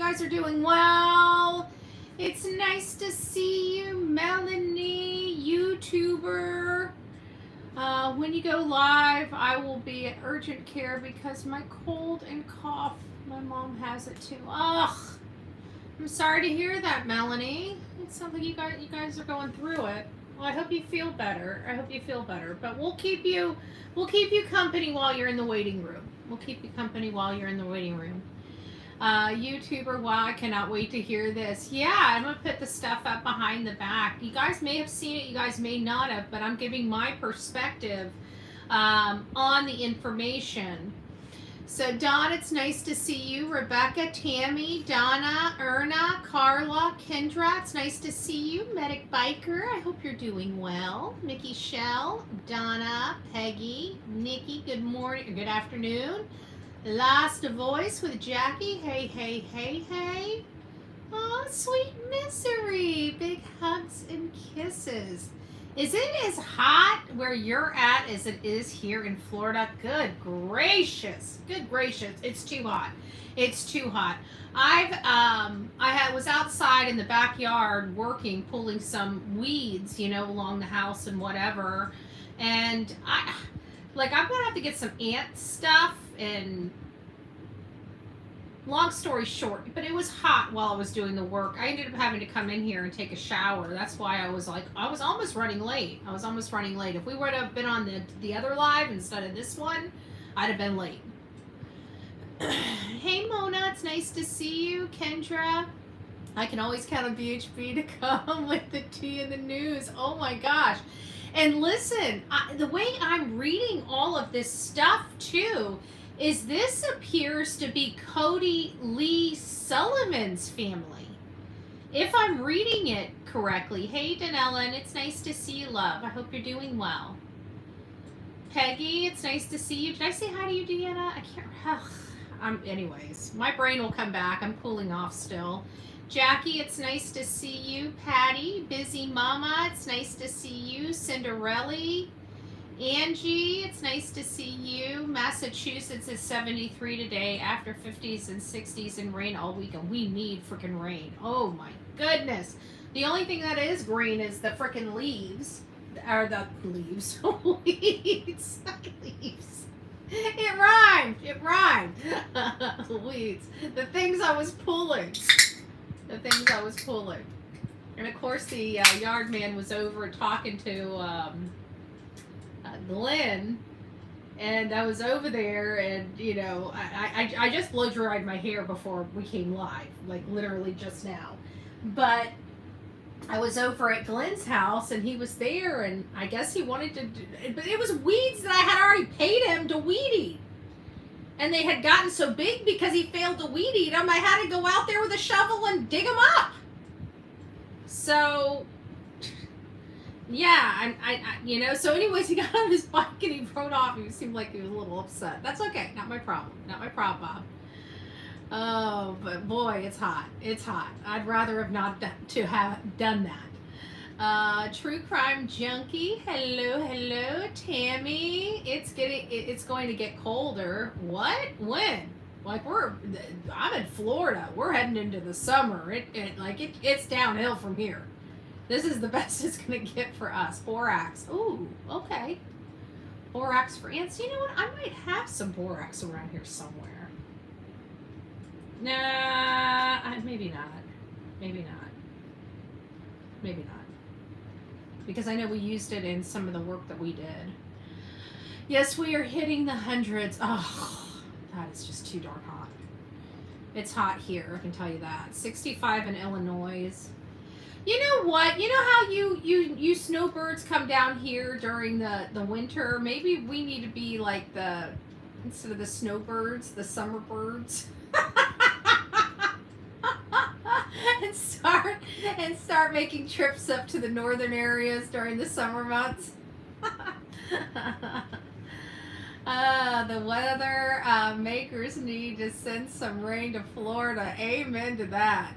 guys are doing well. It's nice to see you, Melanie, YouTuber. When you go live, I will be at urgent care because my cold and cough, my mom has it too. Ugh, I'm sorry to hear that, Melanie. It sounds like you guys are going through it. Well, I hope you feel better. But we'll keep you company while you're in the waiting room. YouTuber, wow, I cannot wait to hear this. Yeah, I'm gonna put the stuff up behind the back. You guys may have seen it, you guys may not have, but I'm giving my perspective on the information. So Dawn, it's nice to see you. Rebecca, Tammy, Donna, Erna, Carla, Kendra, it's nice to see you. Medic Biker, I hope you're doing well. Mickey Shell, Donna, Peggy, Nikki, good morning or good afternoon. Last voice with Jackie, hey. Oh, sweet misery. Big hugs and kisses. Is it as hot where you're at as it is here in Florida? Good gracious. It's too hot. I was outside in the backyard working, pulling some weeds, along the house and whatever. And I'm gonna have to get some ant stuff, and long story short, but it was hot while I was doing the work. I ended up having to come in here and take a shower. That's why I was almost running late. If we would have been on the other live instead of this one, I'd have been late. Hey Mona, it's nice to see you. Kendra, I can always count on BHB to come with the tea and the news. Oh my gosh. And listen, the way I'm reading all of this stuff too, is this appears to be Cody Lee Sullivan's family. If I'm reading it correctly. Hey Danellen, it's nice to see you, love. I hope you're doing well. Peggy, it's nice to see you. Did I say hi to you, Deanna? I can't. Anyways, my brain will come back. I'm cooling off still. Jackie, it's nice to see you. Patty, Busy Mama, it's nice to see you. Cinderella, Angie, it's nice to see you. Massachusetts is 73 today after 50s and 60s and rain all weekend. We need freaking rain. Oh my goodness. The only thing that is green is the freaking leaves. Or the leaves. Weeds. Leaves. It rhymed. Weeds. The things I was pulling. And of course the yard man was over talking to Glenn, and I was over there, and I just blow dried my hair before we came live, like literally just now. But I was over at Glenn's house, and he was there, and I guess he wanted to but it was weeds that I had already paid him to weed eat. And they had gotten so big because he failed to weed eat them, I had to go out there with a shovel and dig them up. So, yeah, so anyways, he got on his bike and he rode off. He seemed like he was a little upset. That's okay. Not my problem, Bob. Oh, but boy, it's hot. I'd rather have not done that. True Crime Junkie, hello, Tammy. It's going to get colder. What? When? I'm in Florida. We're heading into the summer. It's downhill from here. This is the best it's gonna get for us. Borax. Ooh, okay. Borax for ants. You know what? I might have some borax around here somewhere. Nah, maybe not. Because I know we used it in some of the work that we did. Yes, we are hitting the hundreds. Oh, that is just too darn hot. It's hot here, I can tell you that. 65 in Illinois. You know what? You know how you snowbirds come down here during the winter? Maybe we need to be like instead of the snowbirds, the summer birds. and start making trips up to the northern areas during the summer months. The weather makers need to send some rain to Florida. Amen to that.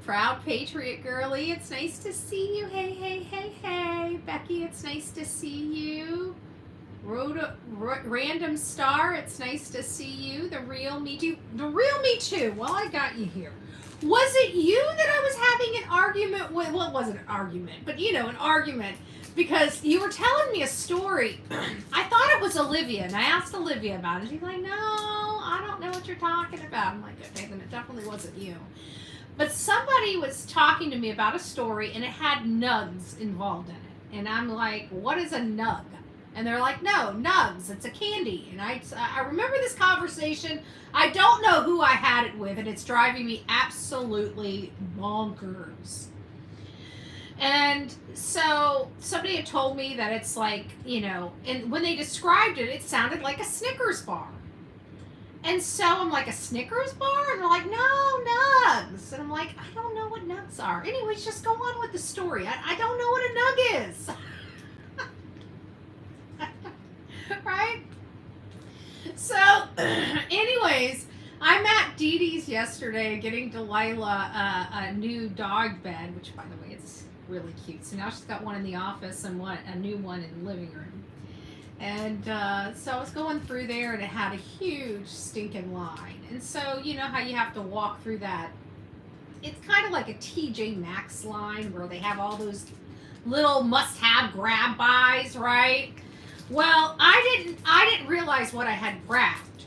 Proud Patriot Girly, it's nice to see you. Hey. Becky, it's nice to see you. Random Star, it's nice to see you. The Real Me Too. The Real Me Too. Well, I got you here. Was it you that I was having an argument with? Well, it wasn't an argument, but an argument because you were telling me a story. I thought it was Olivia, and I asked Olivia about it. She's like, no, I don't know what you're talking about. I'm like, okay, then it definitely wasn't you. But somebody was talking to me about a story, and it had nugs involved in it. And I'm like, what is a nug? And they're like, no, nugs, it's a candy. And I remember this conversation. I don't know who I had it with, and it's driving me absolutely bonkers. And so somebody had told me that it's like, and when they described it, it sounded like a Snickers bar. And so I'm like, a Snickers bar? And they're like, no, nugs. And I'm like, I don't know what nugs are. Anyways, just go on with the story. I don't know what a nug is. Right? So, anyways, I'm at Dee Dee's yesterday getting Delilah a new dog bed, which, by the way, it's really cute. So now she's got one in the office and a new one in the living room. And so I was going through there, and it had a huge stinking line. And so, you know how you have to walk through that. It's kind of like a TJ Maxx line where they have all those little must-have grab buys, right? Well, I didn't realize what I had grabbed.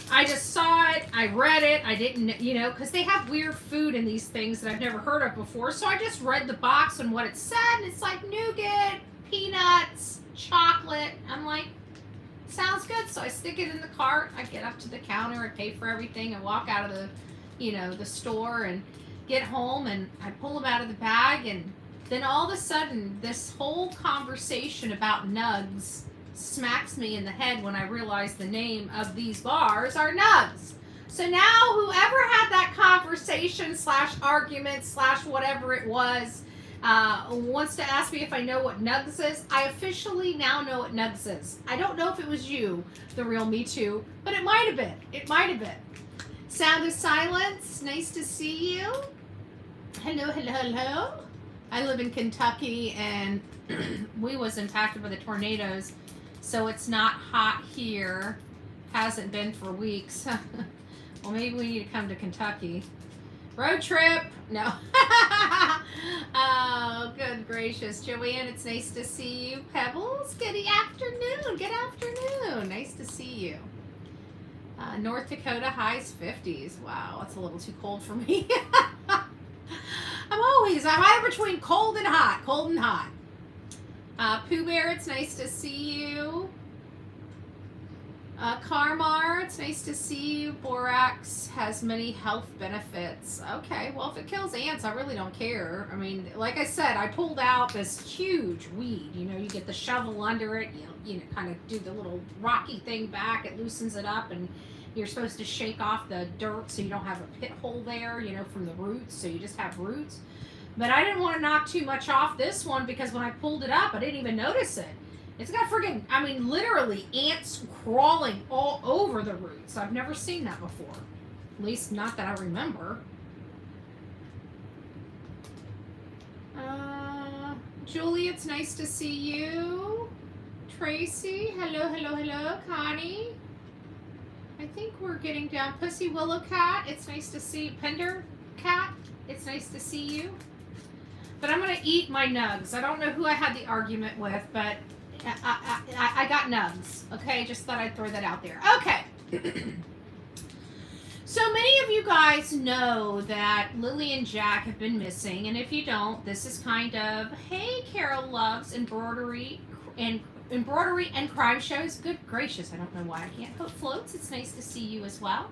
I just saw it, I read it, I didn't, because they have weird food in these things that I've never heard of before. So I just read the box and what it said, and it's like nougat, peanuts, chocolate. I'm like, sounds good. So I stick it in the cart. I get up to the counter, I pay for everything, I walk out of the store and get home, and I pull them out of the bag, and then all of a sudden this whole conversation about nugs smacks me in the head when I realize the name of these bars are nugs. So now whoever had that conversation / argument / whatever it was wants to ask me if I know what nugs is. I officially now know what nugs is. I don't know if it was you, the Real Me Too, but it might have been. It might have been. Sound of Silence, nice to see you. Hello, hello, hello. I live in Kentucky, and we was impacted by the tornadoes, so it's not hot here. Hasn't been for weeks. Well, maybe we need to come to Kentucky. Road trip? No. Oh, good gracious. Joanne, it's nice to see you. Pebbles, good afternoon. Good afternoon. Nice to see you. North Dakota, highs 50s. Wow, that's a little too cold for me. I'm either between cold and hot. Cold and hot. Pooh Bear, it's nice to see you. Carmar, it's nice to see you. Borax has many health benefits. Okay, well, if it kills ants, I really don't care. I mean, like I said, I pulled out this huge weed. You get the shovel under it. You kind of do the little rocky thing back. It loosens it up, and you're supposed to shake off the dirt so you don't have a pit hole there, from the roots, so you just have roots. But I didn't want to knock too much off this one because when I pulled it up, I didn't even notice it. It's got literally ants crawling all over the roots. I've never seen that before. At least not that I remember. Julie, it's nice to see you. Tracy, hello, hello, hello. Connie. I think we're getting down. Pussy Willow Cat, it's nice to see you. Pender Cat, it's nice to see you. But I'm going to eat my nugs. I don't know who I had the argument with, but I got nugs. Okay, just thought I'd throw that out there. Okay. So many of you guys know that Lilly and Jack have been missing, and if you don't, this is kind of, hey, Carol loves embroidery and crime shows. Good gracious, I don't know why I can't put floats. It's nice to see you as well.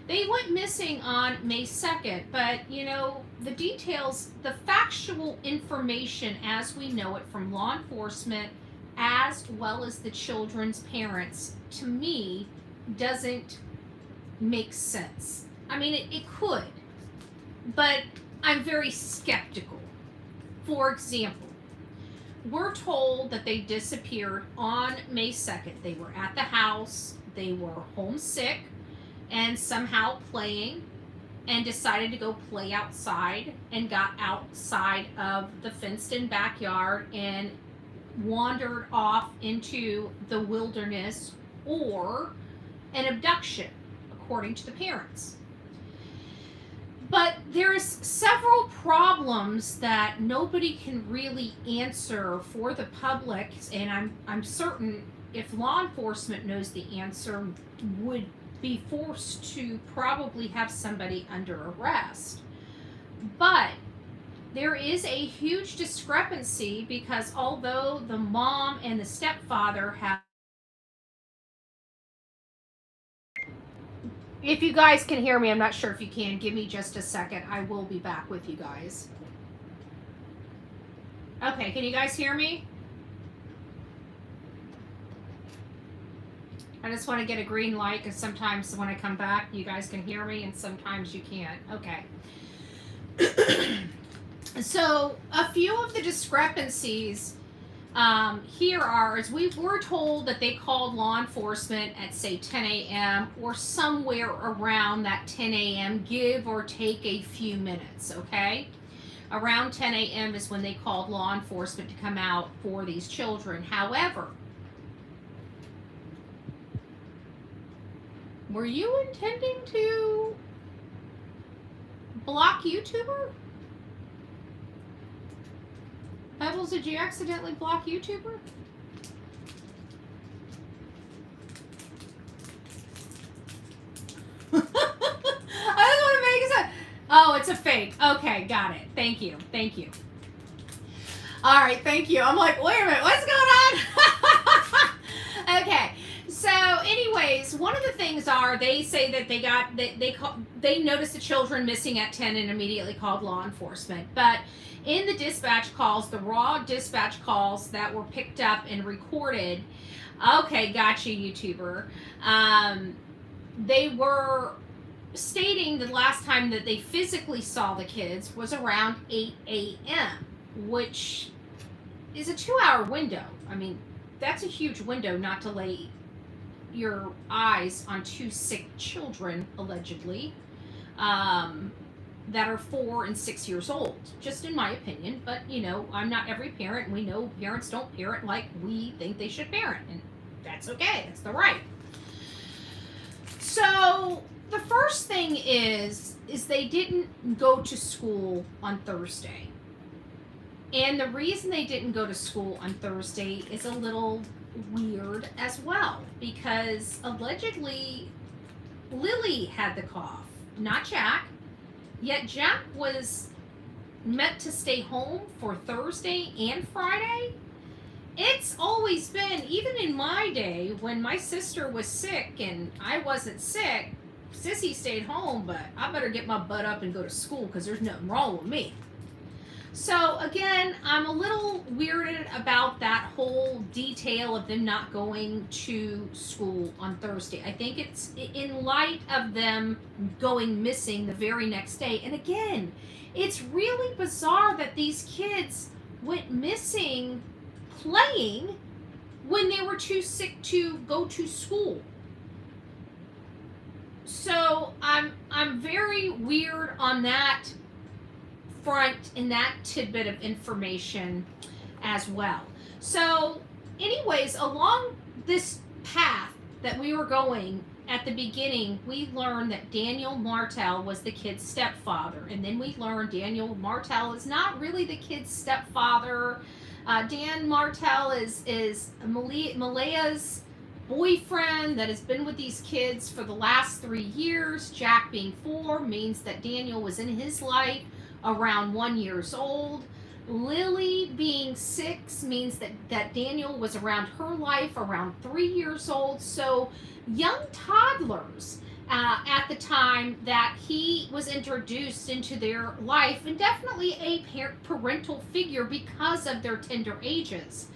They went missing on May 2nd, but the details, the factual information as we know it from law enforcement as well as the children's parents, to me, doesn't make sense. I mean, it could, but I'm very skeptical. For example, we're told that they disappeared on May 2nd. They were at the house, they were homesick, and somehow playing, and decided to go play outside, and got outside of the fenced-in backyard and wandered off into the wilderness or an abduction, according to the parents. But there's several problems that nobody can really answer for the public, and I'm certain if law enforcement knows the answer, would be forced to probably have somebody under arrest. But there is a huge discrepancy because although the mom and the stepfather have, if you guys can hear me, I'm not sure if you can. Give me just a second. I will be back with you guys. Okay, can you guys hear me? I just want to get a green light because sometimes when I come back, you guys can hear me and sometimes you can't. Okay. So a few of the discrepancies here are, as we were told that they called law enforcement at say 10 a.m. or somewhere around that 10 a.m., give or take a few minutes, okay? Around 10 a.m. is when they called law enforcement to come out for these children. However, were you intending to block YouTuber? Pebbles, did you accidentally block YouTuber? I just want to make it. Oh, it's a fake. Okay, got it. Thank you. Thank you. All right, thank you. I'm like, wait a minute, what's going on? Okay. So, anyways, one of the things are they say that they noticed the children missing at 10 and immediately called law enforcement. But in the dispatch calls, the raw dispatch calls that were picked up and recorded, okay, gotcha, YouTuber. They were stating the last time that they physically saw the kids was around 8 a.m., which is a 2-hour window. I mean, that's a huge window not to lay your eyes on 2 sick children, allegedly, that are 4 and 6 years old, just in my opinion. But, you know, I'm not every parent. We know parents don't parent like we think they should parent, and that's okay. That's the right. So the first thing is they didn't go to school on Thursday. And the reason they didn't go to school on Thursday is a little weird as well, because allegedly Lily had the cough, not Jack. Yet Jack was meant to stay home for Thursday and Friday. It's always been, even in my day, when my sister was sick and I wasn't sick, Sissy stayed home, but I better get my butt up and go to school because there's nothing wrong with me. So again, I'm a little weirded about that whole detail of them not going to school on Thursday. I think it's in light of them going missing the very next day. And again, it's really bizarre that these kids went missing playing when they were too sick to go to school. So I'm very weird on that front in that tidbit of information as well. So anyways, along this path that we were going at the beginning, we learned that Daniel Martell was the kid's stepfather, and then we learned Daniel Martell is not really the kid's stepfather. Dan Martell is Malehya's boyfriend that has been with these kids for the last 3 years. Jack being 4 means that Daniel was in his life around 1 year old. Lily being 6 means that Daniel was around her life around 3 years old. So young toddlers at the time that he was introduced into their life, and definitely a parental figure because of their tender ages.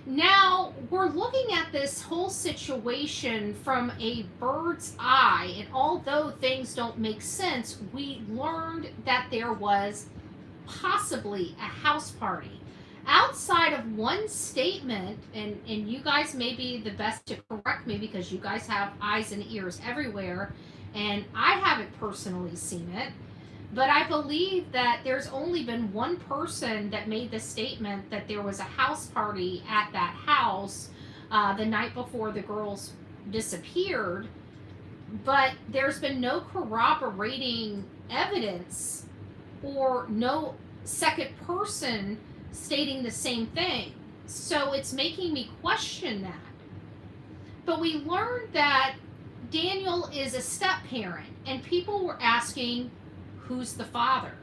Now, we're looking at this whole situation from a bird's eye, and although things don't make sense, we learned that there was possibly a house party. Outside of one statement, and you guys may be the best to correct me because you guys have eyes and ears everywhere, and I haven't personally seen it, But I believe that there's only been one person that made the statement that there was a house party at that house the night before the girls disappeared, but there's been no corroborating evidence or no second person stating the same thing. So it's making me question that. But we learned that Daniel is a step parent, and people were asking, who's the father?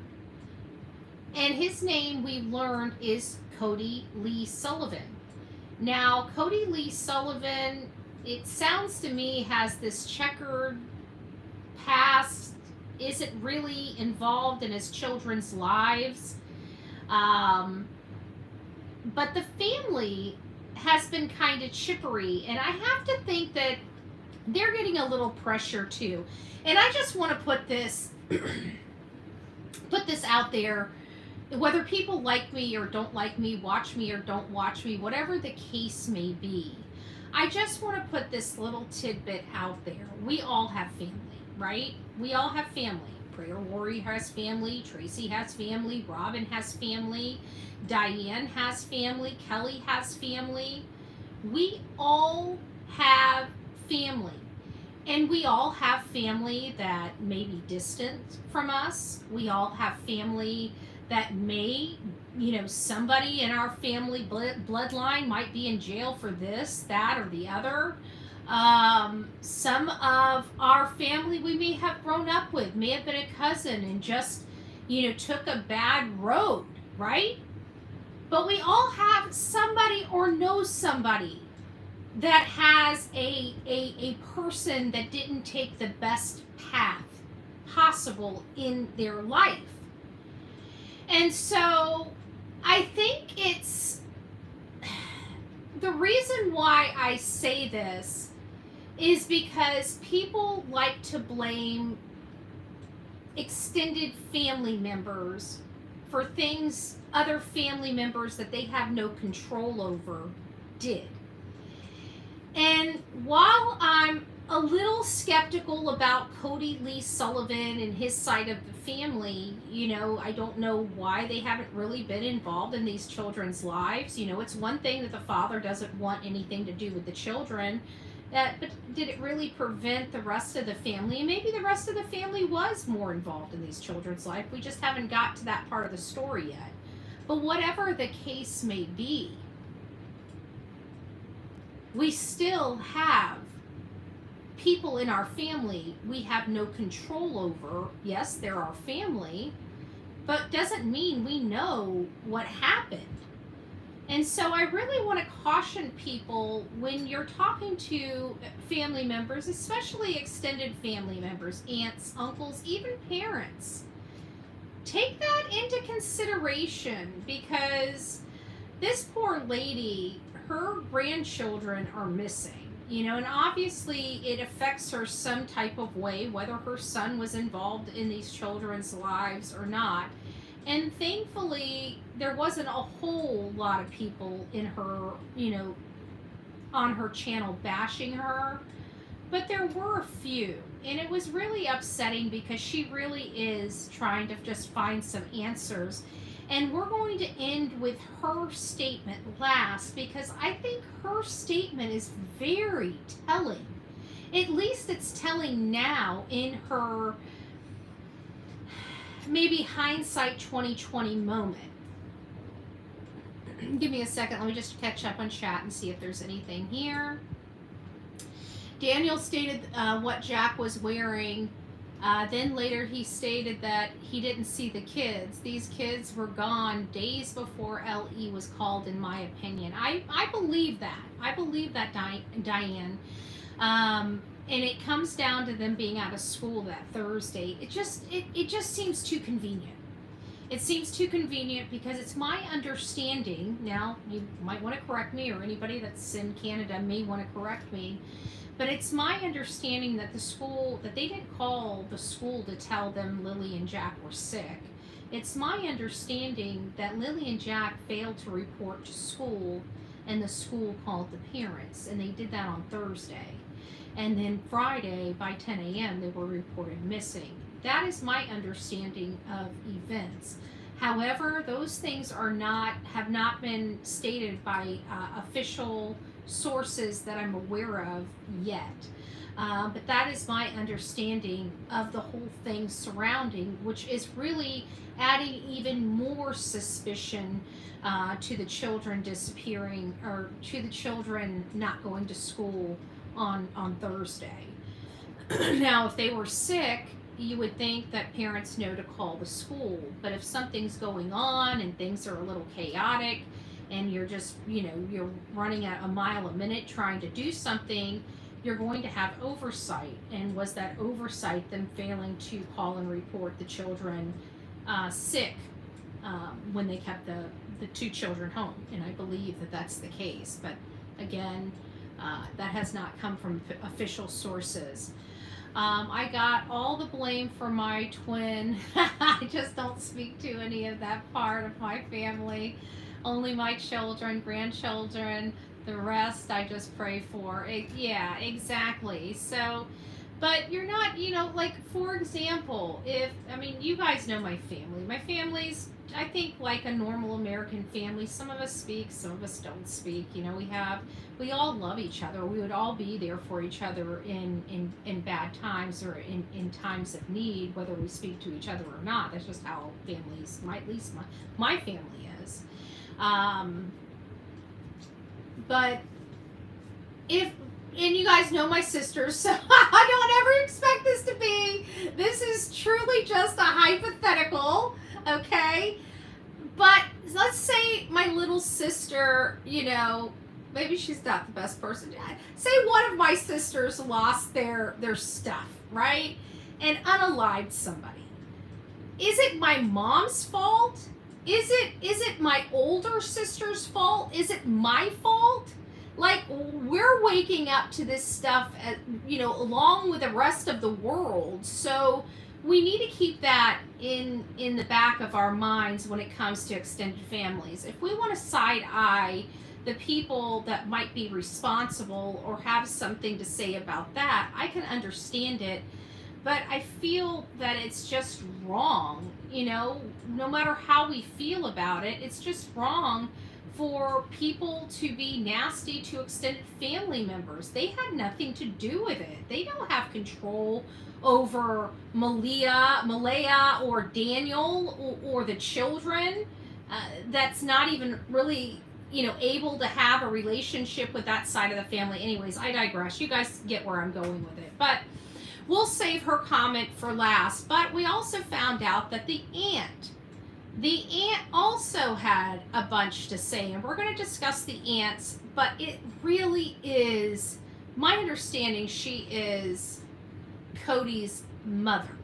And his name, we learned, is Cody Lee Sullivan. Now, Cody Lee Sullivan, it sounds to me, has this checkered past, isn't really involved in his children's lives. But the family has been kind of chippery, and I have to think that they're getting a little pressure too. And I just want to put this out there, whether people like me or don't like me, watch me or don't watch me, whatever the case may be. I just want to put this little tidbit out there. We all have family, right? We all have family. Prayer Warrior has family, Tracy has family, Robin has family, Diane has family, Kelly has family. We all have family. And we all have family that may be distant from us. We all have family that may, somebody in our family bloodline might be in jail for this, that, or the other. Some of our family we may have grown up with may have been a cousin and just, took a bad road, right? But we all have somebody or know somebody that has a person that didn't take the best path possible in their life. And so I think it's the reason why I say this is because people like to blame extended family members for things other family members that they have no control over did. And while I'm a little skeptical about Cody Lee Sullivan and his side of the family, I don't know why they haven't really been involved in these children's lives. It's one thing that the father doesn't want anything to do with the children, but did it really prevent the rest of the family? And maybe the rest of the family was more involved in these children's life. We just haven't got to that part of the story yet. But whatever the case may be, we still have people in our family we have no control over. Yes, they're our family, but doesn't mean we know what happened. And so I really want to caution people when you're talking to family members, especially extended family members, aunts, uncles, even parents. Take that into consideration, because this poor lady, her grandchildren are missing, and obviously it affects her some type of way, whether her son was involved in these children's lives or not. And thankfully, there wasn't a whole lot of people in her, on her channel bashing her, but there were a few. And it was really upsetting because she really is trying to just find some answers. And we're going to end with her statement last, because I think her statement is very telling. At least it's telling now in her maybe hindsight 2020 moment. Give me a second. Let me just catch up on chat and see if there's anything here. Daniel stated what Jack was wearing. Then later he stated that he didn't see the kids. These kids were gone days before LE was called, in my opinion. I believe that. I believe that, Diane. And it comes down to them being out of school that Thursday. It just seems too convenient. It seems too convenient because it's my understanding. Now, you might want to correct me, or anybody that's in Canada may want to correct me. But it's my understanding that that they didn't call the school to tell them Lilly and Jack were sick. It's my understanding that Lilly and Jack failed to report to school, and the school called the parents, and they did that on Thursday. And then Friday, by 10 a.m., they were reported missing. That is my understanding of events. However, those things have not been stated by official sources that I'm aware of yet. But that is my understanding of the whole thing surrounding, which is really adding even more suspicion to the children disappearing, or to the children not going to school on Thursday. Now, if they were sick, you would think that parents know to call the school. But if something's going on and things are a little chaotic and you're just, you're running at a mile a minute trying to do something, you're going to have oversight. And was that oversight them failing to call and report the children sick when they kept the two children home? And I believe that that's the case. But again, that has not come from official sources. I got all the blame for my twin. I just don't speak to any of that part of my family. Only my children, grandchildren, the rest I just pray for. Yeah, exactly. So, but you're not, like, for example, you guys know my family. My family's, I think, like a normal American family. Some of us speak, some of us don't speak. We all love each other. We would all be there for each other in bad times, or in times of need, whether we speak to each other or not. That's just how families, at least my family is. But and you guys know my sisters, so I don't ever expect this is truly just a hypothetical, okay? But let's say my little sister, maybe she's not the best person. Say one of my sisters lost their stuff, right? And unalived somebody. Is it my mom's fault? Is it my older sister's fault? Is it my fault? Like, we're waking up to this stuff, along with the rest of the world. So we need to keep that in the back of our minds when it comes to extended families. If we want to side eye the people that might be responsible or have something to say about that, I can understand it. But I feel that it's just wrong, no matter how we feel about it, it's just wrong for people to be nasty to extended family members. They had nothing to do with it. They don't have control over Malehya or Daniel or the children. That's not even really, able to have a relationship with that side of the family. Anyways, I digress. You guys get where I'm going with it. But we'll save her comment for last. But we also found out that the aunt also had a bunch to say, and we're going to discuss the aunts, but it really is, my understanding, she is Cody's mother.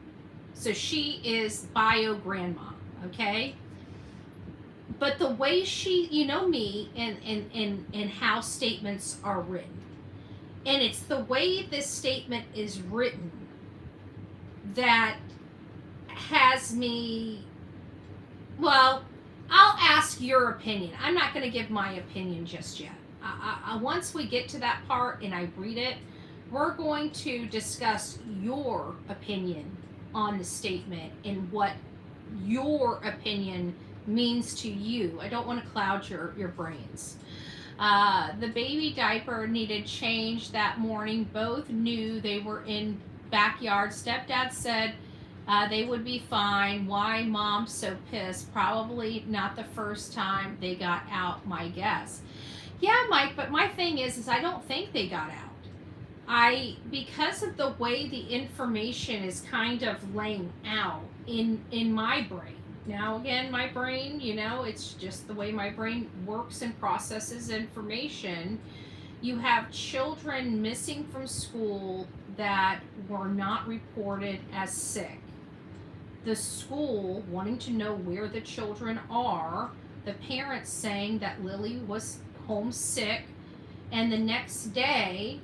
So she is bio grandma, okay? But the way she, me and how statements are written. And it's the way this statement is written that has me, well, I'll ask your opinion. I'm not going to give my opinion just yet. Once we get to that part and I read it, we're going to discuss your opinion on the statement and what your opinion means to you. I don't want to cloud your brains. The baby diaper needed change that morning. Both knew they were in backyard. Stepdad said they would be fine. Why mom so pissed? Probably not the first time they got out, my guess. Yeah, Mike, but my thing is I don't think they got out. Because of the way the information is kind of laying out in my brain. Now, again, my brain, it's just the way my brain works and processes information. You have children missing from school that were not reported as sick. The school wanting to know where the children are. The parents saying that Lily was homesick. And the next day,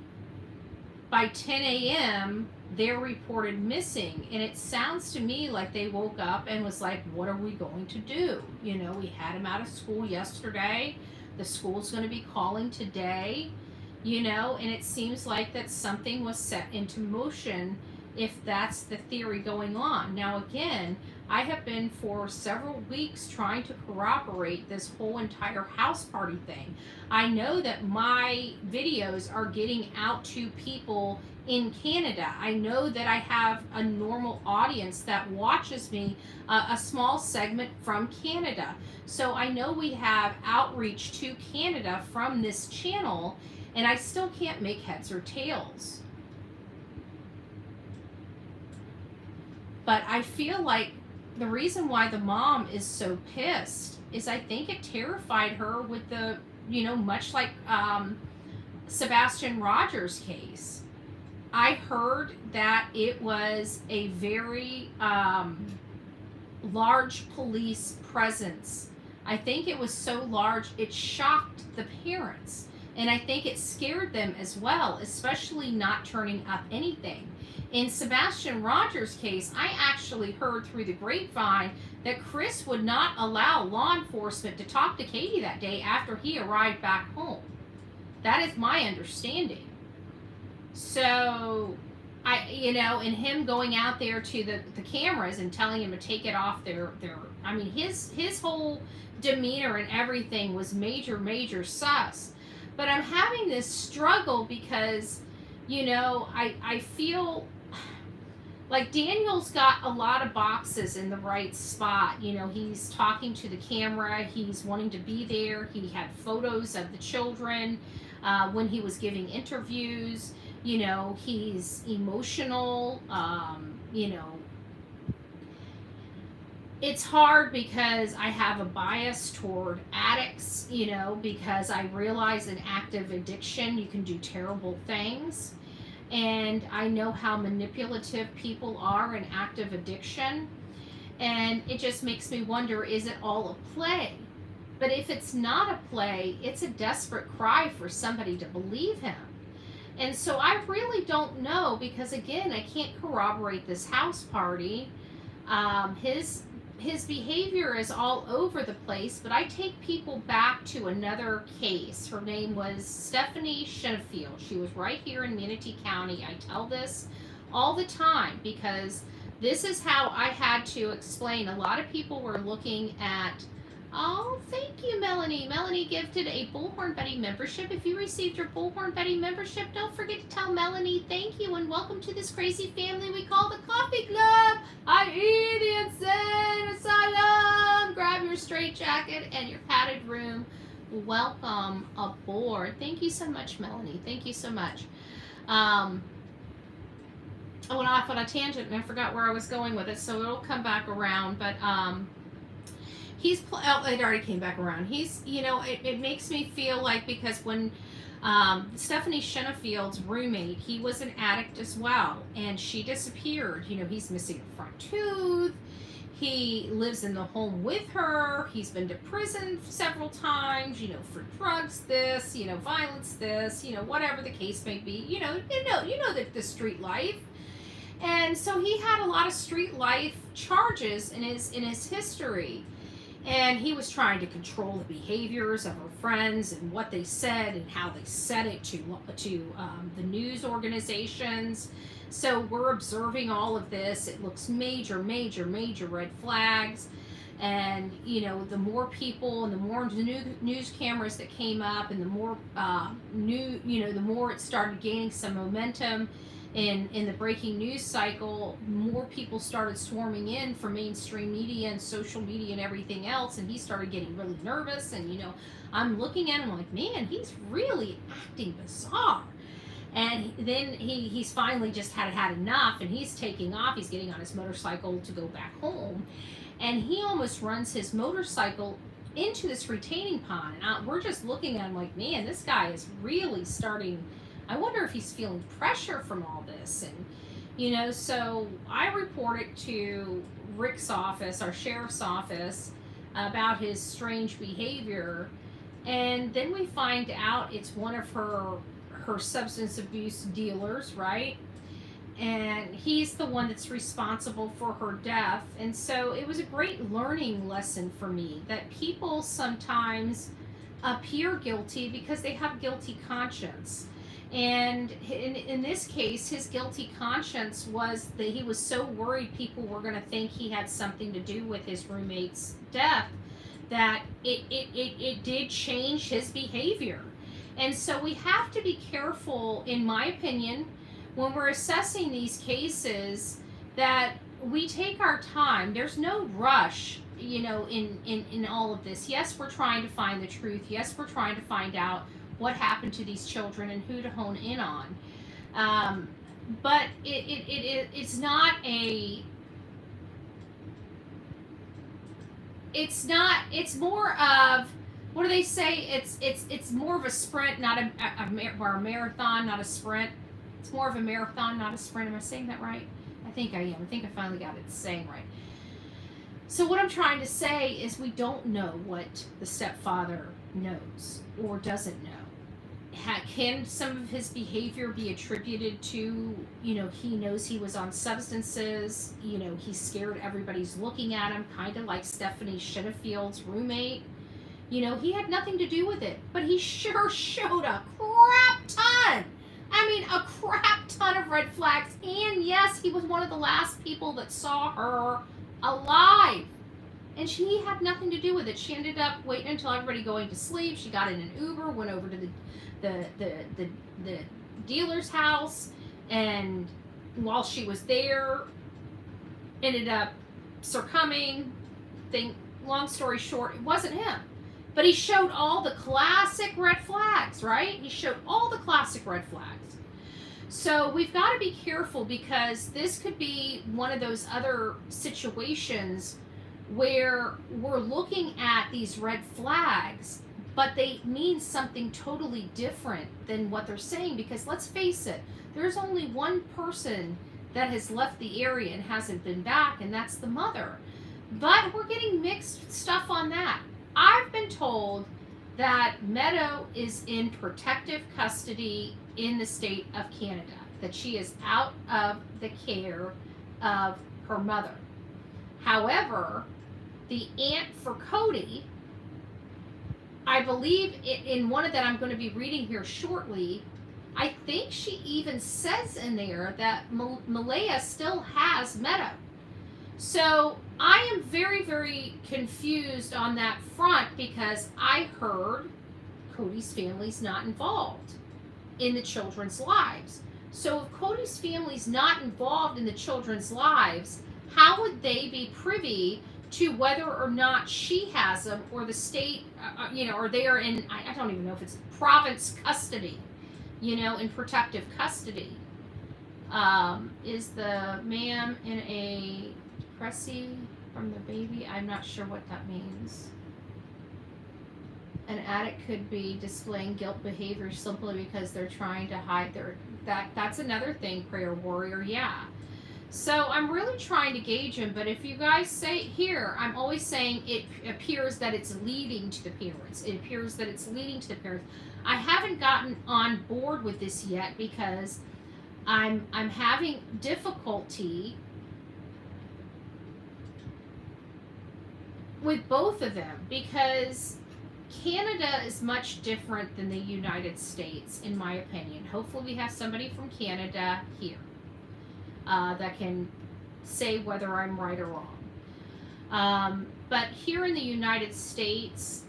by 10 a.m., they're reported missing. And it sounds to me like they woke up and was like, what are we going to do? We had him out of school yesterday. The school's going to be calling today, and it seems like that something was set into motion if that's the theory going on. Now, again, I have been for several weeks trying to corroborate this whole entire house party thing. I know that my videos are getting out to people in Canada. I know that I have a normal audience that watches me, a small segment from Canada. So I know we have outreach to Canada from this channel, and I still can't make heads or tails. But I feel like the reason why the mom is so pissed is I think it terrified her with the, much like Sebastian Rogers' case. I heard that it was a very large police presence. I think it was so large it shocked the parents. And I think it scared them as well, especially not turning up anything. In Sebastian Rogers' case, I actually heard through the grapevine that Chris would not allow law enforcement to talk to Katie that day after he arrived back home. That is my understanding. So, and him going out there to the cameras and telling him to take it off his whole demeanor and everything was major sus. But I'm having this struggle because, I feel like Daniel's got a lot of boxes in the right spot. He's talking to the camera. He's wanting to be there. He had photos of the children when he was giving interviews. He's emotional. It's hard because I have a bias toward addicts, because I realize in active addiction you can do terrible things. And I know how manipulative people are in active addiction. And it just makes me wonder, is it all a play? But if it's not a play, it's a desperate cry for somebody to believe him. And so I really don't know, because again, I can't corroborate this house party. His behavior is all over the place, but I take people back to another case. Her name was Stephanie Shenfield. She was right here in Manatee County. I tell this all the time because this is how I had to explain. A lot of people were looking at, oh, thank you, Melanie. Melanie gifted a Bullhorn Buddy membership. If you received your Bullhorn Buddy membership, don't forget to tell Melanie thank you and welcome to this crazy family we call the Coffee Club, i.e. the Insane Asylum. Grab your straitjacket and your padded room. Welcome aboard. Thank you so much, Melanie. Thank you so much. I went off on a tangent and I forgot where I was going with it, so it'll come back around, but it already came back around. It makes me feel like, because when Stephanie Shenfield's roommate, he was an addict as well, and she disappeared. He's missing a front tooth. He lives in the home with her. He's been to prison several times, for drugs, violence, whatever the case may be. The street life. And so he had a lot of street life charges in his history. And he was trying to control the behaviors of her friends and what they said and how they said it to the news organizations. So we're observing all of this. It looks major red flags. And, the more people and the more news cameras that came up and the more the more it started gaining some momentum in the breaking news cycle, more people started swarming in from mainstream media and social media and everything else, and he started getting really nervous. And I'm looking at him like, man, he's really acting bizarre. And then he's finally just had enough, and he's taking off. He's getting on his motorcycle to go back home, and he almost runs his motorcycle into this retaining pond. And we're just looking at him like, man, this guy is really starting. I wonder if he's feeling pressure from all this. And, so I reported to Rick's office, our sheriff's office, about his strange behavior. And then we find out it's one of her substance abuse dealers, right? And he's the one that's responsible for her death. And so it was a great learning lesson for me that people sometimes appear guilty because they have guilty conscience. And in this case, his guilty conscience was that he was so worried people were going to think he had something to do with his roommate's death that it did change his behavior. And so we have to be careful, in my opinion, when we're assessing these cases, that we take our time. There's no rush, in all of this. Yes, we're trying to find the truth. Yes, we're trying to find out what happened to these children and who to hone in on. But it's not a... It's more of, what do they say? It's more of a sprint, not a marathon, not a sprint. It's more of a marathon, not a sprint. Am I saying that right? I think I am. I think I finally got it saying right. So what I'm trying to say is we don't know what the stepfather knows or doesn't know. Can some of his behavior be attributed to, he knows he was on substances, he's scared everybody's looking at him, kind of like Stephanie Shinifield's roommate. He had nothing to do with it, but he sure showed a crap ton. I mean, a crap ton of red flags. And yes, he was one of the last people that saw her alive. And she had nothing to do with it. She ended up waiting until everybody going to sleep. She got in an Uber, went over to the dealer's house, and while she was there, ended up succumbing. Long story short, it wasn't him. But he showed all the classic red flags, right? He showed all the classic red flags. So we've got to be careful, because this could be one of those other situations where we're looking at these red flags, but they mean something totally different than what they're saying. Because let's face it, there's only one person that has left the area and hasn't been back, and that's the mother. But we're getting mixed stuff on that. I've been told that Meadow is in protective custody in the state of Canada, that she is out of the care of her mother. However, the aunt for Cody, I believe in one of that I'm going to be reading here shortly, I think she even says in there that Malehya still has Meadow. So I am very, very confused on that front, because I heard Cody's family's not involved in the children's lives. So if Cody's family's not involved in the children's lives, how would they be privy to whether or not she has them, or the state, or they are in, I don't even know if it's province custody, in protective custody. Is the ma'am in a Cressy from the baby? I'm not sure what that means. An addict could be displaying guilt behavior simply because they're trying to hide that's another thing, prayer warrior. Yeah. So I'm really trying to gauge him, but if you guys say here, I'm always saying it appears that it's leading to the parents. It appears that it's leading to the parents. I haven't gotten on board with this yet, because I'm having difficulty with both of them, because Canada is much different than the United States, in my opinion. Hopefully we have somebody from Canada here that can say whether I'm right or wrong. But here in the United States,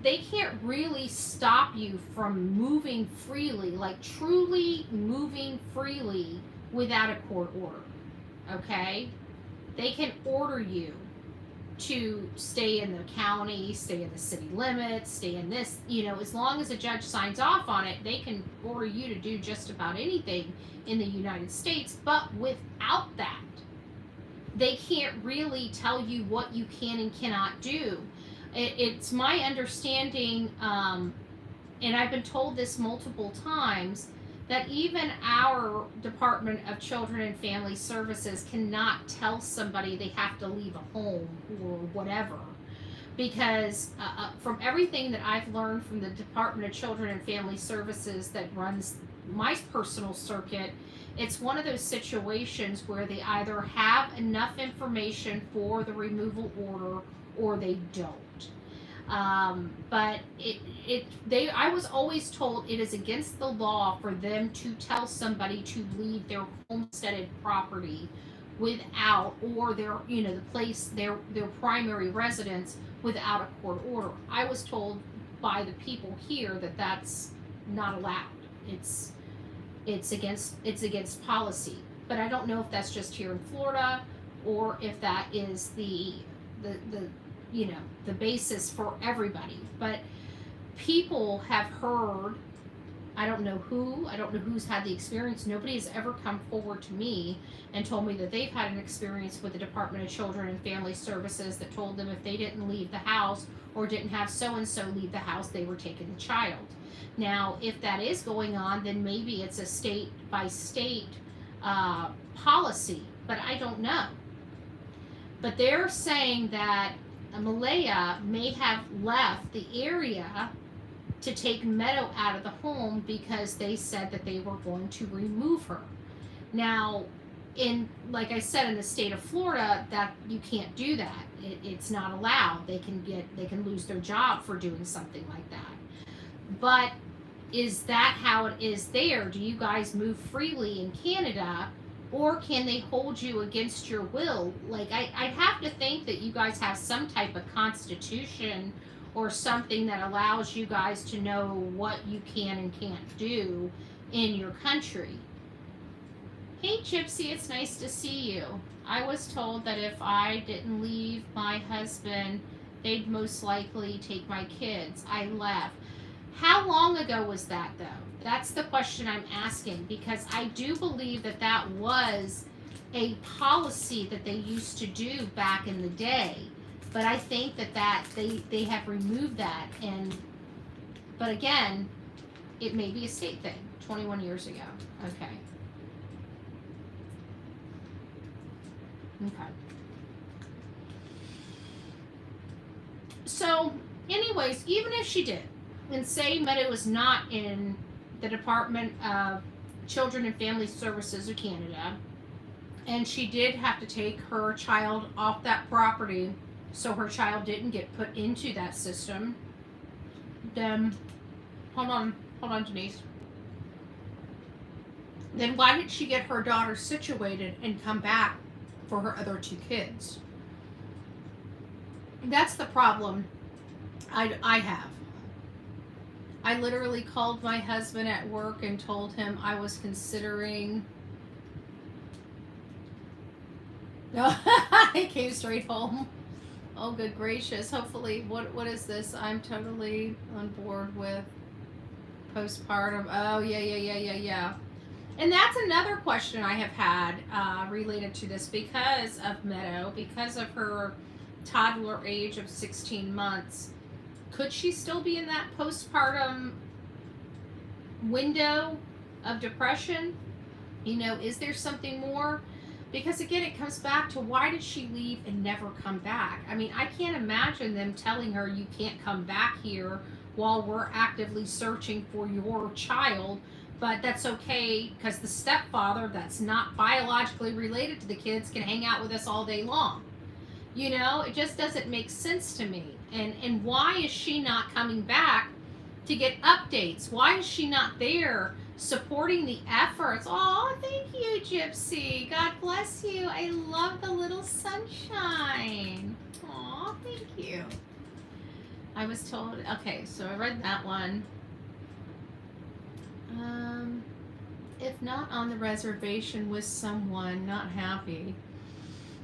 they can't really stop you from moving freely, like truly moving freely without a court order, okay? They can order you to stay in the county, stay in the city limits, stay in this, as long as a judge signs off on it, they can order you to do just about anything in the United States. But without that, they can't really tell you what you can and cannot do. It's my understanding, and I've been told this multiple times, that even our Department of Children and Family Services cannot tell somebody they have to leave a home or whatever. Because from everything that I've learned from the Department of Children and Family Services that runs my personal circuit, it's one of those situations where they either have enough information for the removal order or they don't. But I was always told it is against the law for them to tell somebody to leave their homesteaded property without, or their, the place, their primary residence, without a court order. I was told by the people here that that's not allowed. It's against policy. But I don't know if that's just here in Florida, or if that is the the basis for everybody. But people have heard, I don't know who's had the experience. Nobody has ever come forward to me and told me that they've had an experience with the Department of Children and Family Services that told them if they didn't leave the house or didn't have so-and-so leave the house, they were taking the child. Now, if that is going on, then maybe it's a state by state policy, but I don't know. But they're saying that Malehya may have left the area to take Meadow out of the home because they said that they were going to remove her. Now, like I said, in the state of Florida, that you can't do that. It's not allowed. They can lose their job for doing something like that. But is that how it is there? Do you guys move freely in Canada, or can they hold you against your will? Like, I'd have to think that you guys have some type of constitution or something that allows you guys to know what you can and can't do in your country. Hey Gypsy, it's nice to see you. I was told that if I didn't leave my husband, they'd most likely take my kids. I left. How long ago was that, though? That's the question I'm asking, because I do believe that that was a policy that they used to do back in the day. But I think that they have removed that, but again, it may be a state thing. 21 years ago. Okay. So, anyways, even if she did, and say Meadow was not in the Department of Children and Family Services of Canada, and she did have to take her child off that property so her child didn't get put into that system, then, hold on, Denise. Then why did she get her daughter situated and come back for her other two kids? That's the problem I have. I literally called my husband at work and told him I was considering. No, I came straight home. Oh, good gracious. Hopefully, what is this? I'm totally on board with postpartum. Oh, yeah. And that's another question I have had related to this because of Meadow, because of her toddler age of 16 months. Could she still be in that postpartum window of depression? Is there something more? Because again, it comes back to, why did she leave and never come back? I mean, I can't imagine them telling her you can't come back here while we're actively searching for your child, but that's okay because the stepfather that's not biologically related to the kids can hang out with us all day long. It just doesn't make sense to me. And why is she not coming back to get updates? Why is she not there supporting the efforts? Oh, thank you, Gypsy. God bless you. I love the little sunshine. Oh, thank you. I was told, okay, so I read that one. If not on the reservation with someone not happy.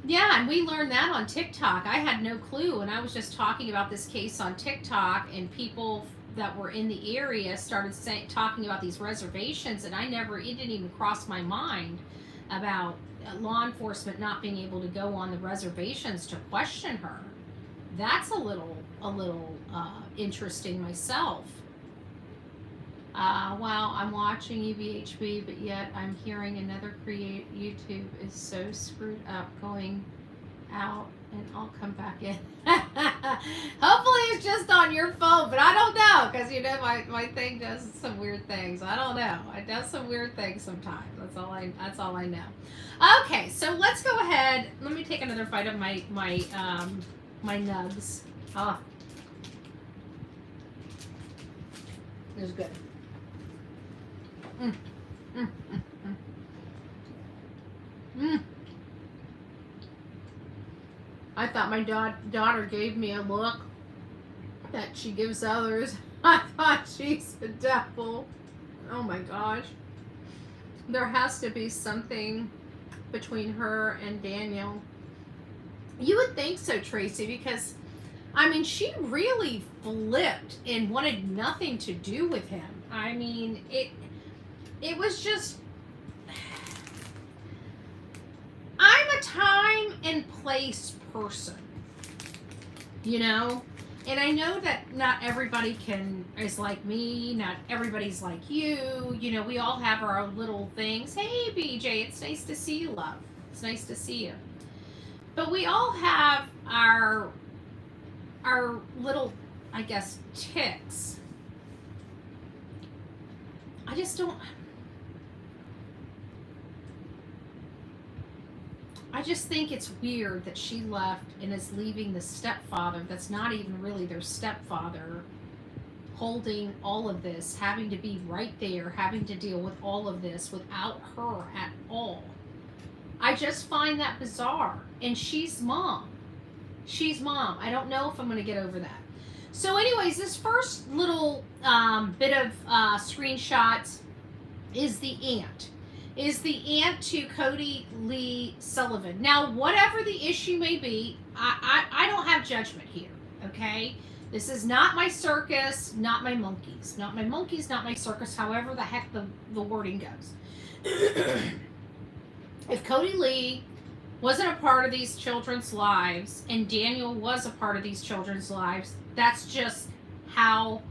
Yeah, and we learned that on TikTok. I had no clue, and I was just talking about this case on TikTok, and people that were in the area started talking about these reservations, and it didn't even cross my mind about law enforcement not being able to go on the reservations to question her. That's a little interesting myself. Wow, I'm watching UBHB, but yet I'm hearing another create. YouTube is so screwed up, going out, and I'll come back in. Hopefully it's just on your phone, but I don't know, because my thing does some weird things. I don't know. It does some weird things sometimes. That's all I know. Okay, so let's go ahead. Let me take another bite of my nugs. is good. Mm, mm, mm, mm. Mm. I thought my daughter gave me a look that she gives others. I thought she's the devil. Oh my gosh. There has to be something between her and Daniel. You would think so, Tracy, because I mean, she really flipped and wanted nothing to do with him. I mean, it was just, I'm a time and place person, you know? And I know that not everybody is like me, not everybody's like you. You know, we all have our little things. Hey, BJ, it's nice to see you, love. It's nice to see you. But we all have our little, I guess, ticks. I just don't. I just think it's weird that she left and is leaving the stepfather that's not even really their stepfather, holding all of this, having to be right there, having to deal with all of this without her at all. I just find that bizarre. And she's mom. She's mom. I don't know if I'm going to get over that. So anyways, this first little bit of screenshots is the aunt. Is the aunt to Cody Lee Sullivan. Now, whatever the issue may be, I don't have judgment here, okay? This is not my circus, not my monkeys. Not my monkeys, not my circus, however the heck the wording goes. If Cody Lee wasn't a part of these children's lives and Daniel was a part of these children's lives, that's just how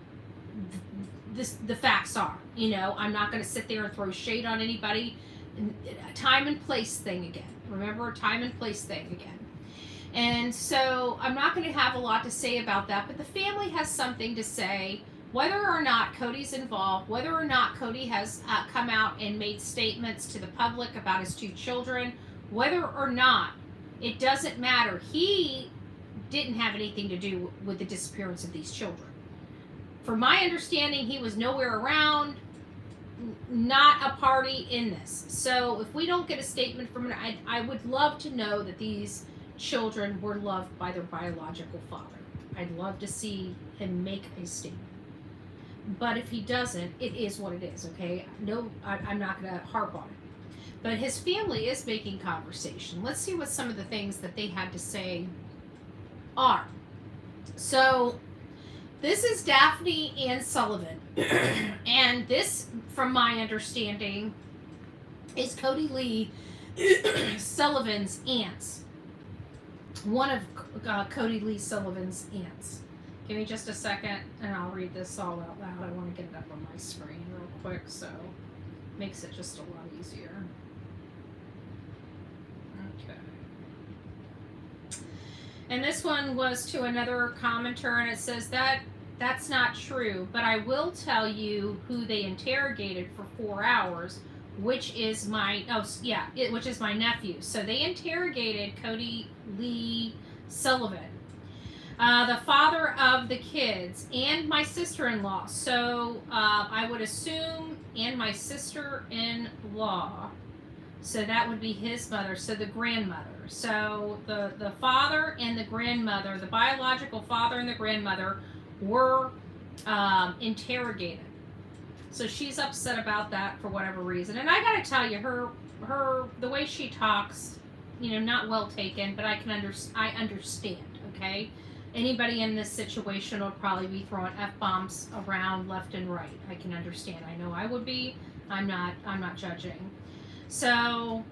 the facts are. You know, I'm not going to sit there and throw shade on anybody. A time and place thing again. Remember, a time and place thing again. And so I'm not going to have a lot to say about that, but the family has something to say, whether or not Cody's involved, whether or not Cody has come out and made statements to the public about his 2 children, whether or not, it doesn't matter. He didn't have anything to do with the disappearance of these children. From my understanding, he was nowhere around, not a party in this. So if we don't get a statement from him, I would love to know that these children were loved by their biological father. I'd love to see him make a statement. But if he doesn't, it is what it is, okay? No, I'm not going to harp on it. But his family is making conversation. Let's see what some of the things that they had to say are. So this is Daphne and Sullivan. And this, from my understanding, is Cody Lee Sullivan's aunts. One of Cody Lee Sullivan's aunts. Give me just a second and I'll read this all out loud. I want to get it up on my screen real quick, so it makes it just a lot easier. Okay. And this one was to another commenter, and it says that's not true, but I will tell you who they interrogated for 4 hours, which is my which is my nephew. So they interrogated Cody Lee Sullivan, the father of the kids, and my sister-in-law. So I would assume, and my sister-in-law. So that would be his mother, so the grandmother. So the father and the grandmother, the biological father and the grandmother, were interrogated. So she's upset about that for whatever reason. And I gotta tell you, her the way she talks, you know, not well taken, but I understand, okay? Anybody in this situation would probably be throwing F-bombs around left and right. I can understand. I know I would be. I'm not judging. So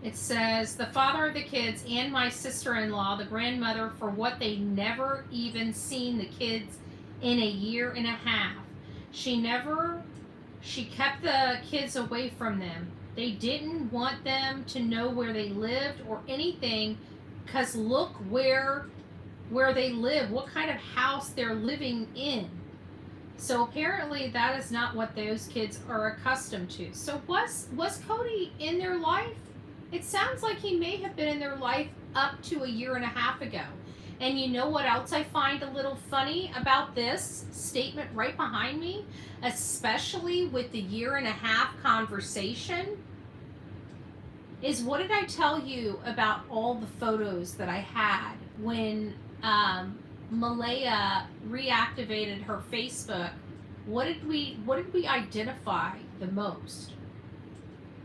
it says, the father of the kids and my sister-in-law, the grandmother, for what they never even seen the kids in a year and a half. She kept the kids away from them. They didn't want them to know where they lived or anything, because look where they live, what kind of house they're living in. So apparently that is not what those kids are accustomed to. So was Cody in their life? It sounds like he may have been in their life up to a year and a half ago. And you know what else I find a little funny about this statement right behind me, especially with the 1.5-year conversation, is what did I tell you about all the photos that I had when Malehya reactivated her Facebook? What did we identify the most?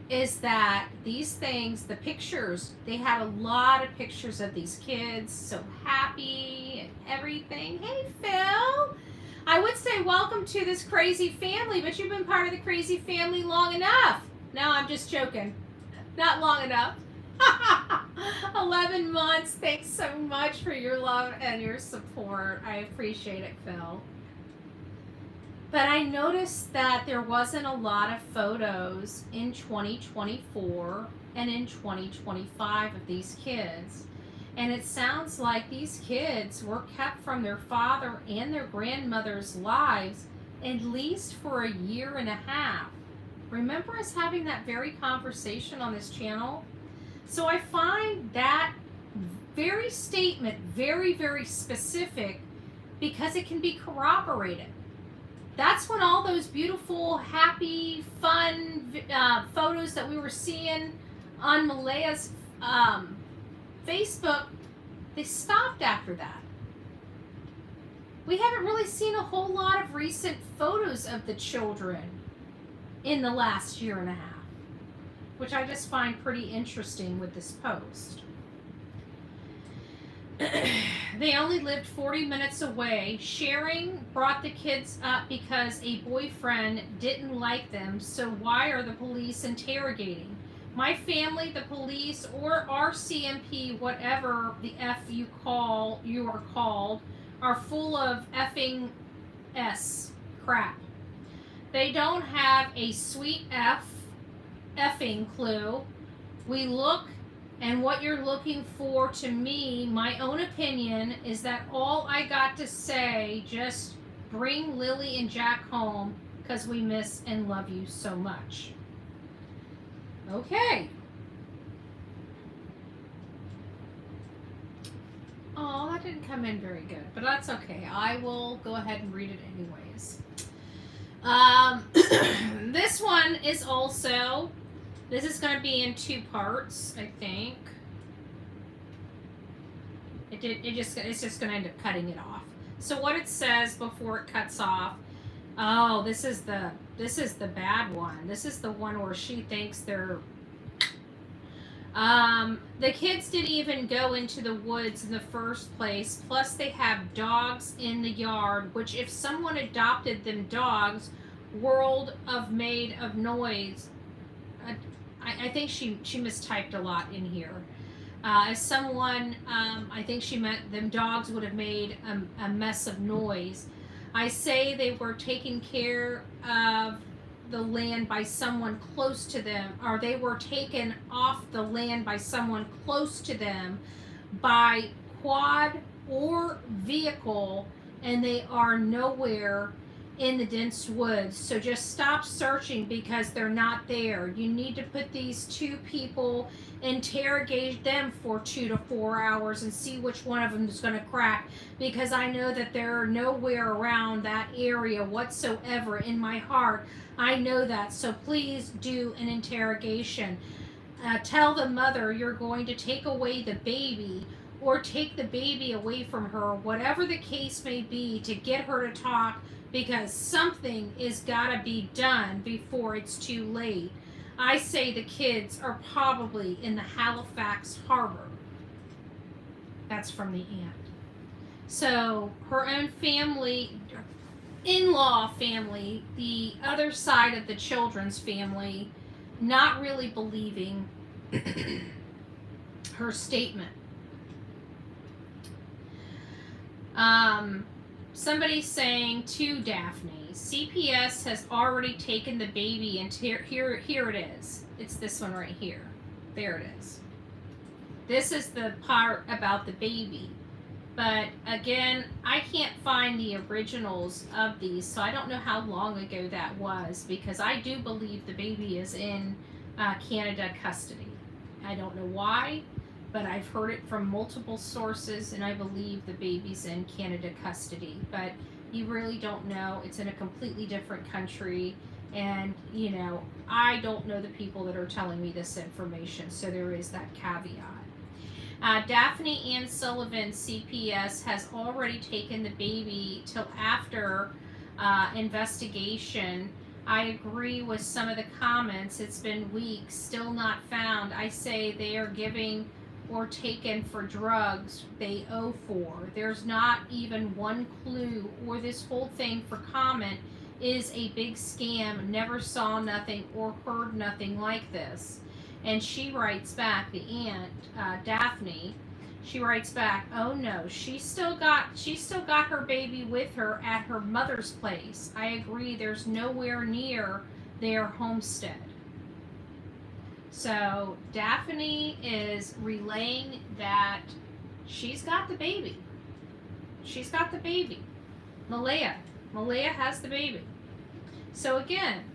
Is that these things, the pictures, they had a lot of pictures of these kids so happy and everything. Hey, Phil. I would say welcome to this crazy family, but you've been part of the crazy family long enough. No, I'm just joking. Not long enough. 11 months. Thanks so much for your love and your support. I appreciate it, Phil. But I noticed that there wasn't a lot of photos in 2024 and in 2025 of these kids. And it sounds like these kids were kept from their father and their grandmother's lives at least for 1.5 years. Remember us having that very conversation on this channel? So I find that very statement very, very specific because it can be corroborated. That's when all those beautiful, happy, fun photos that we were seeing on Malehya's Facebook, they stopped after that. We haven't really seen a whole lot of recent photos of the children in the last 1.5 years, which I just find pretty interesting with this post. They only lived 40 minutes away. Sharing brought the kids up because a boyfriend didn't like them, so why are the police interrogating? My family, the police, or RCMP, whatever the F you are called, are full of effing S crap. They don't have a sweet effing clue. We look, and what you're looking for, to me, my own opinion, is that all I got to say, just bring Lilly and Jack home because we miss and love you so much. Okay. Oh, that didn't come in very good, but that's okay. I will go ahead and read it anyways. This one is also, this is going to be in 2 parts, I think. It's just going to end up cutting it off. So what it says before it cuts off, oh, this is the bad one. This is the one where she thinks they're the kids didn't even go into the woods in the first place. Plus they have dogs in the yard, which if someone adopted them dogs, world of made of noise. I think she mistyped a lot in here. As someone, I think she meant them dogs would have made a mess of noise. I say they were taking care of the land by someone close to them, or they were taken off the land by someone close to them by quad or vehicle, and they are nowhere in the dense woods. So just stop searching because they're not there. You need to put these 2 people, interrogate them for 2 to 4 hours and see which one of them is going to crack, because I know that they're nowhere around that area whatsoever. In my heart, I know that. So please do an interrogation. Tell the mother you're going to take away the baby, or take the baby away from her, whatever the case may be, to get her to talk, because something is got to be done before it's too late. I say the kids are probably in the Halifax Harbor. That's from the aunt. So her own family, in-law family, the other side of the children's family, not really believing her statement. Somebody's saying to Daphne, CPS has already taken the baby, and here it is. It's this one right here. There it is. This is the part about the baby. But again, I can't find the originals of these, so I don't know how long ago that was, because I do believe the baby is in Canada custody. I don't know why, but I've heard it from multiple sources, and I believe the baby's in Canada custody. But you really don't know. It's in a completely different country, and I don't know the people that are telling me this information, so there is that caveat. Daphne Ann Sullivan, CPS, has already taken the baby till after investigation. I agree with some of the comments. It's been weeks, still not found. I say they are giving or taken for drugs they owe for. There's not even one clue, or this whole thing for comment is a big scam. Never saw nothing or heard nothing like this. And she writes back, the aunt, Daphne, she writes back, oh no, she's still got her baby with her at her mother's place. I agree, there's nowhere near their homestead. So Daphne is relaying that she's got the baby. She's got the baby. Malehya has the baby. So again,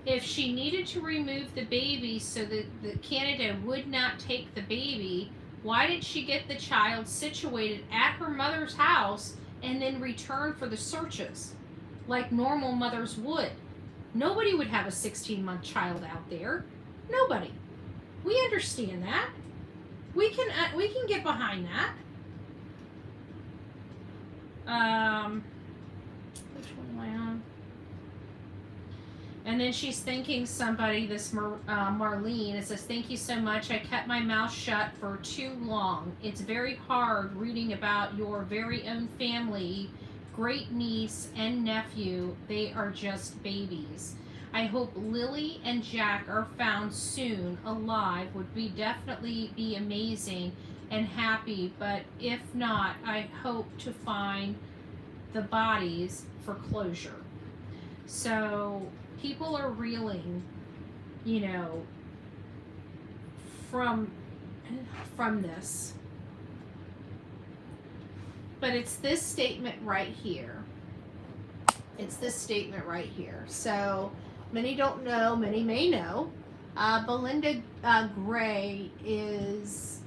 if she needed to remove the baby so that the Canada would not take the baby, why did she get the child situated at her mother's house and then return for the searches like normal mothers would? Nobody would have a 16-month child out there. Nobody. We understand that. We can get behind that. Which one am I on? And then she's thanking somebody, this Marlene. It says, thank you so much. I kept my mouth shut for too long. It's very hard reading about your very own family, great niece and nephew. They are just babies. I hope Lilly and Jack are found soon alive. Would be definitely be amazing and happy. But if not, I hope to find the bodies for closure. So people are reeling, from this. But it's this statement right here. It's this statement right here. So many don't know, many may know. Belinda Gray is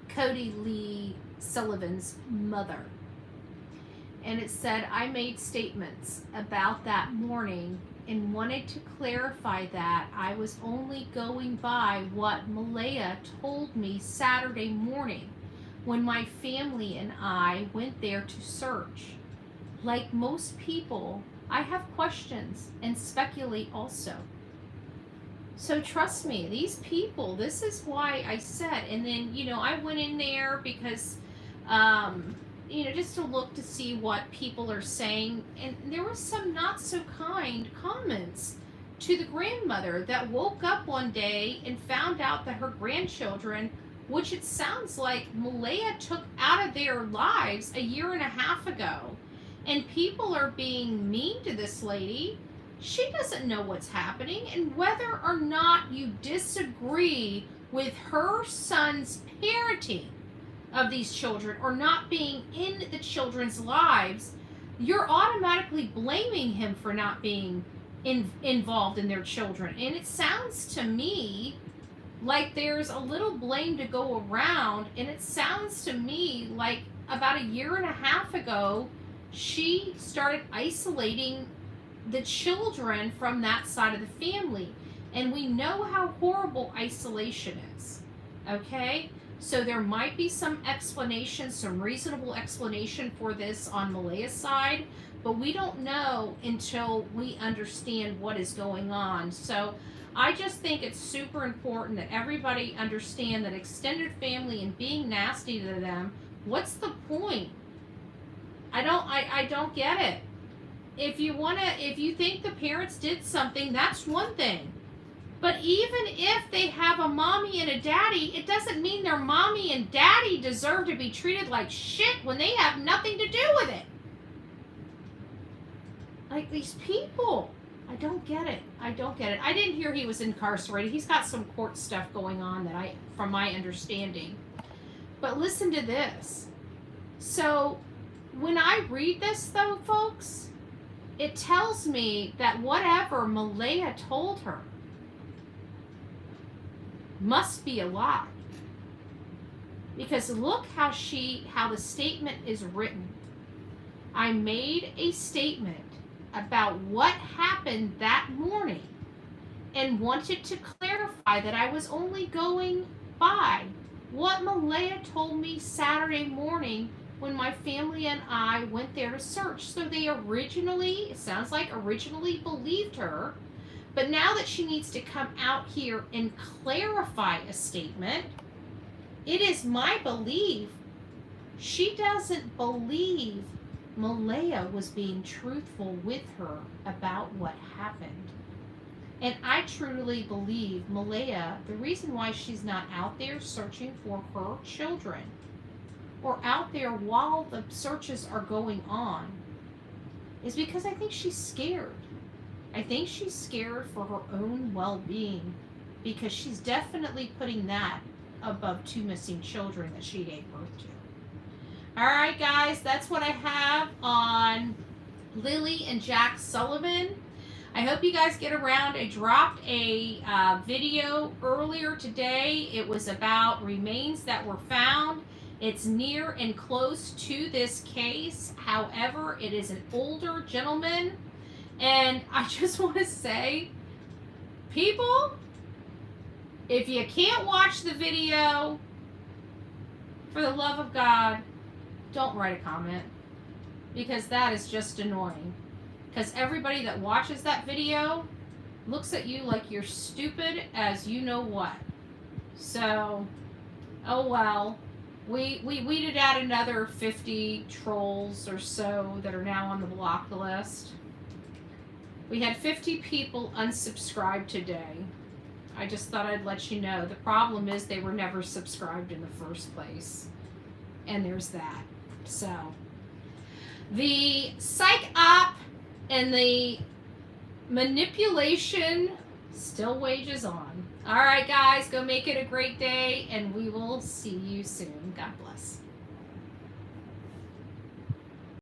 Cody Lee Sullivan's mother. And it said, I made statements about that morning and wanted to clarify that I was only going by what Malehya told me Saturday morning when my family and I went there to search. Like most people, I have questions and speculate also. So trust me, these people, this is why I said, and then, I went in there because, just to look to see what people are saying. And there was some not so kind comments to the grandmother that woke up one day and found out that her grandchildren, which it sounds like Malehya took out of their lives a year and a half ago. And people are being mean to this lady. She doesn't know what's happening. And whether or not you disagree with her son's parenting of these children or not being in the children's lives, you're automatically blaming him for not being involved in their children. And it sounds to me like there's a little blame to go around, and it sounds to me like about a year and a half ago she started isolating the children from that side of the family. And we know how horrible isolation is. Okay? So there might be some explanation, some reasonable explanation for this on Malehya's side, but we don't know until we understand what is going on. So I just think it's super important that everybody understand that extended family and being nasty to them, what's the point? I don't get it. If you think the parents did something, that's one thing. But even if they have a mommy and a daddy, it doesn't mean their mommy and daddy deserve to be treated like shit when they have nothing to do with it. Like these people. I don't get it. I didn't hear he was incarcerated. He's got some court stuff going on from my understanding. But listen to this. So when I read this though, folks, it tells me that whatever Malehya told her must be a lie. Because look how the statement is written. I made a statement about what happened that morning and wanted to clarify that I was only going by what Malehya told me Saturday morning when my family and I went there to search. So they originally, it sounds like originally believed her, but now that she needs to come out here and clarify a statement, it is my belief she doesn't believe Malehya was being truthful with her about what happened. And I truly believe Malehya, the reason why she's not out there searching for her children or out there while the searches are going on is because I think she's scared. I think she's scared for her own well-being because she's definitely putting that above 2 missing children that she gave birth to. All right, guys, that's what I have on Lilly and Jack Sullivan. I hope you guys get around. I dropped a video earlier today. It was about remains that were found. It's near and close to this case. However, it is an older gentleman. And I just want to say, people, if you can't watch the video, for the love of God, don't write a comment. Because that is just annoying. Because everybody that watches that video looks at you like you're stupid as you know what. So, oh well. We weeded out another 50 trolls or so that are now on the block list. We had 50 people unsubscribe today. I just thought I'd let you know. The problem is they were never subscribed in the first place. And there's that. So, the psych op and the manipulation still wages on. All right, guys, go make it a great day, and we will see you soon. God bless.